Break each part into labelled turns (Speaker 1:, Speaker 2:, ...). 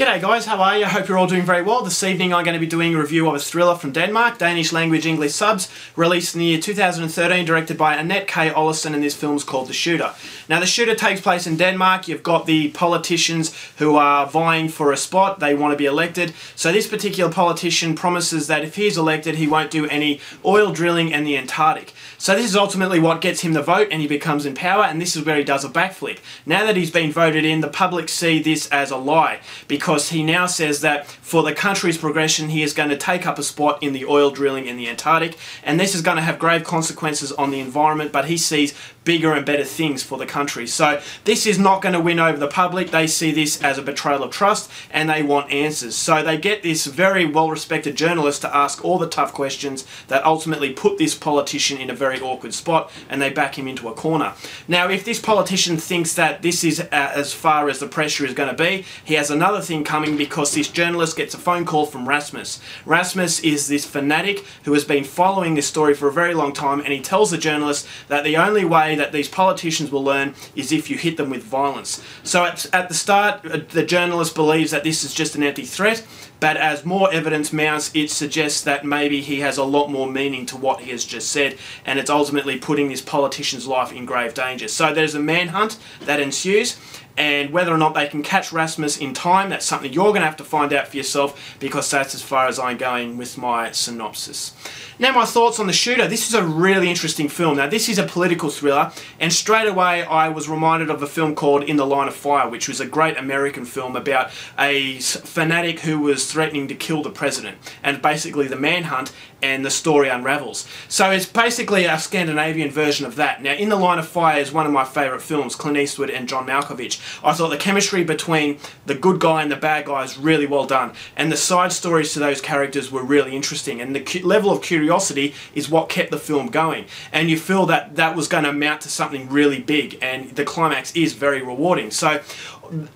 Speaker 1: G'day guys, how are you? I hope you're all doing very well. This evening I'm going to be doing a review of a thriller from Denmark, Danish language English subs, released in the year 2013, directed by Annette K. Olesen, and this film's called The Shooter. Now The Shooter takes place in Denmark. You've got the politicians who are vying for a spot. They want to be elected. So this particular politician promises that if he's elected he won't do any oil drilling in the Antarctic. So this is ultimately what gets him the vote and he becomes in power, and this is where he does a backflip. Now that he's been voted in, the public see this as a lie, because he now says that for the country's progression he is going to take up a spot in the oil drilling in the Antarctic, and this is going to have grave consequences on the environment, but he sees bigger and better things for the country. So this is not going to win over the public. They see this as a betrayal of trust and they want answers. So they get this very well-respected journalist to ask all the tough questions that ultimately put this politician in a very awkward spot, and they back him into a corner. Now if this politician thinks that this is as far as the pressure is going to be, he has another thing coming, because this journalist gets a phone call from Rasmus. Rasmus is this fanatic who has been following this story for a very long time, and he tells the journalist that the only way that these politicians will learn is if you hit them with violence. So at the start, the journalist believes that this is just an empty threat, but as more evidence mounts, it suggests that maybe he has a lot more meaning to what he has just said, and it's ultimately putting this politician's life in grave danger. So there's a manhunt that ensues, and whether or not they can catch Rasmus in time, that's something you're going to have to find out for yourself, because that's as far as I'm going with my synopsis. Now my thoughts on The Shooter. This is a really interesting film. Now this is a political thriller, and straight away I was reminded of a film called In the Line of Fire, which was a great American film about a fanatic who was threatening to kill the president, and basically the manhunt and the story unravels. So it's basically a Scandinavian version of that. Now In the Line of Fire is one of my favourite films, Clint Eastwood and John Malkovich. I thought the chemistry between the good guy and the bad guy is really well done, and the side stories to those characters were really interesting, and the level of curiosity is what kept the film going, and you feel that that was going to amount to something really big, and the climax is very rewarding. So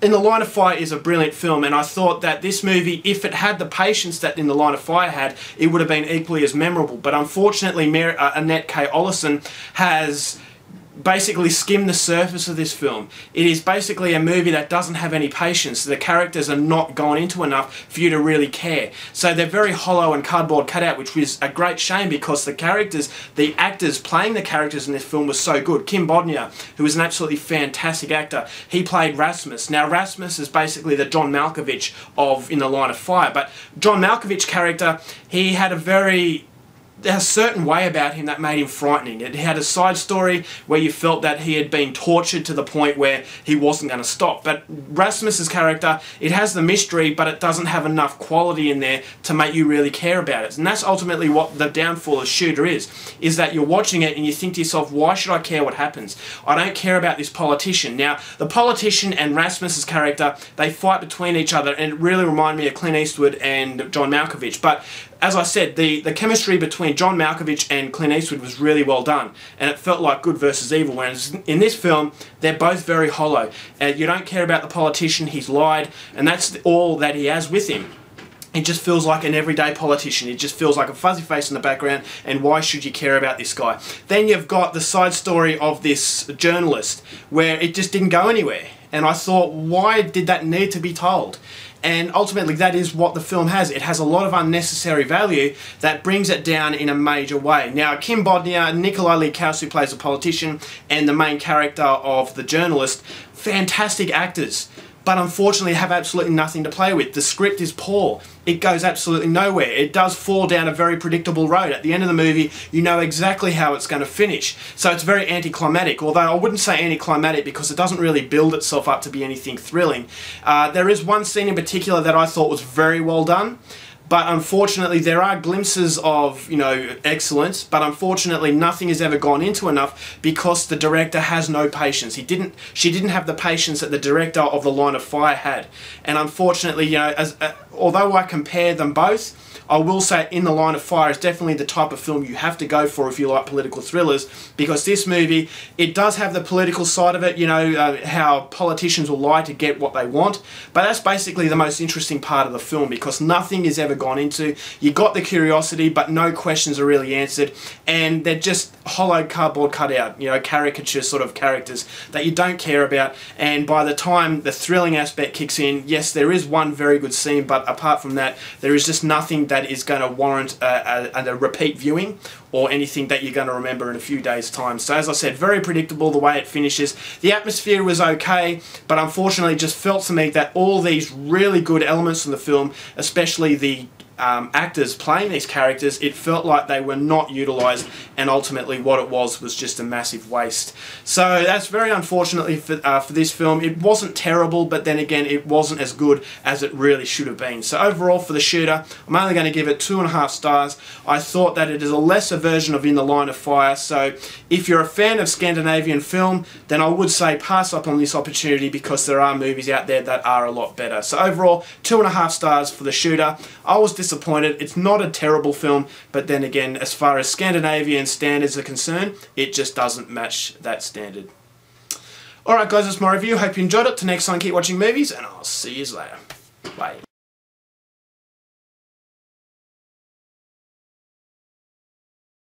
Speaker 1: In the Line of Fire is a brilliant film, and I thought that this movie, if it had the patience that In the Line of Fire had, it would have been equally as memorable. But unfortunately, Annette K. Olesen has basically skimmed the surface of this film. It is basically a movie that doesn't have any patience. The characters are not gone into enough for you to really care. So they're very hollow and cardboard cutout, which was a great shame, because the characters, the actors playing the characters in this film were so good. Kim Bodnia, who was an absolutely fantastic actor, he played Rasmus. Now Rasmus is basically the John Malkovich of In the Line of Fire, but John Malkovich's character, he had a certain way about him that made him frightening. He had a side story where you felt that he had been tortured to the point where he wasn't going to stop. But Rasmus's character, it has the mystery, but it doesn't have enough quality in there to make you really care about it. And that's ultimately what the downfall of Shooter is that you're watching it and you think to yourself, why should I care what happens? I don't care about this politician. Now, the politician and Rasmus's character, they fight between each other, and it really reminded me of Clint Eastwood and John Malkovich. But as I said, the chemistry between John Malkovich and Clint Eastwood was really well done, and it felt like good versus evil, whereas in this film they're both very hollow. You don't care about the politician, he's lied, and that's all that he has with him. It just feels like an everyday politician. It just feels like a fuzzy face in the background, and why should you care about this guy? Then you've got the side story of this journalist, where it just didn't go anywhere, and I thought, why did that need to be told? And ultimately that is what the film has. It has a lot of unnecessary value that brings it down in a major way. Now Kim Bodnia, Nikolai Lee-Kaus, who plays a politician, and the main character of the journalist, fantastic actors, but unfortunately have absolutely nothing to play with. The script is poor. It goes absolutely nowhere. It does fall down a very predictable road. At the end of the movie, you know exactly how it's going to finish. So it's very anticlimactic, although I wouldn't say anticlimactic because it doesn't really build itself up to be anything thrilling. There is one scene in particular that I thought was very well done, but unfortunately there are glimpses of, you know, excellence, but unfortunately nothing has ever gone into enough, because the director has no patience. She didn't have the patience that the director of The Line of Fire had, and unfortunately, you know, although I compare them both, I will say In the Line of Fire is definitely the type of film you have to go for if you like political thrillers, because this movie, it does have the political side of it, you know, how politicians will lie to get what they want, but that's basically the most interesting part of the film, because nothing is ever gone into. You got the curiosity, but no questions are really answered, and they're just hollow cardboard cutout, you know, caricature sort of characters that you don't care about. And by the time the thrilling aspect kicks in, yes, there is one very good scene, but apart from that, there is just nothing that is going to warrant a repeat viewing or anything that you're going to remember in a few days' time. So as I said, very predictable the way it finishes. The atmosphere was okay, but unfortunately it just felt to me that all these really good elements in the film, especially the actors playing these characters, it felt like they were not utilised, and ultimately what it was just a massive waste. So that's very unfortunately for this film. It wasn't terrible, but then again it wasn't as good as it really should have been. So overall for The Shooter, I'm only going to give it 2.5 stars. I thought that it is a lesser version of In the Line of Fire, so if you're a fan of Scandinavian film, then I would say pass up on this opportunity, because there are movies out there that are a lot better. So overall, 2.5 stars for The Shooter. I was disappointed. It's not a terrible film, but then again, as far as Scandinavian standards are concerned, it just doesn't match that standard. Alright guys, that's my review. Hope you enjoyed it. Till next time, keep watching movies, and I'll see you later. Bye.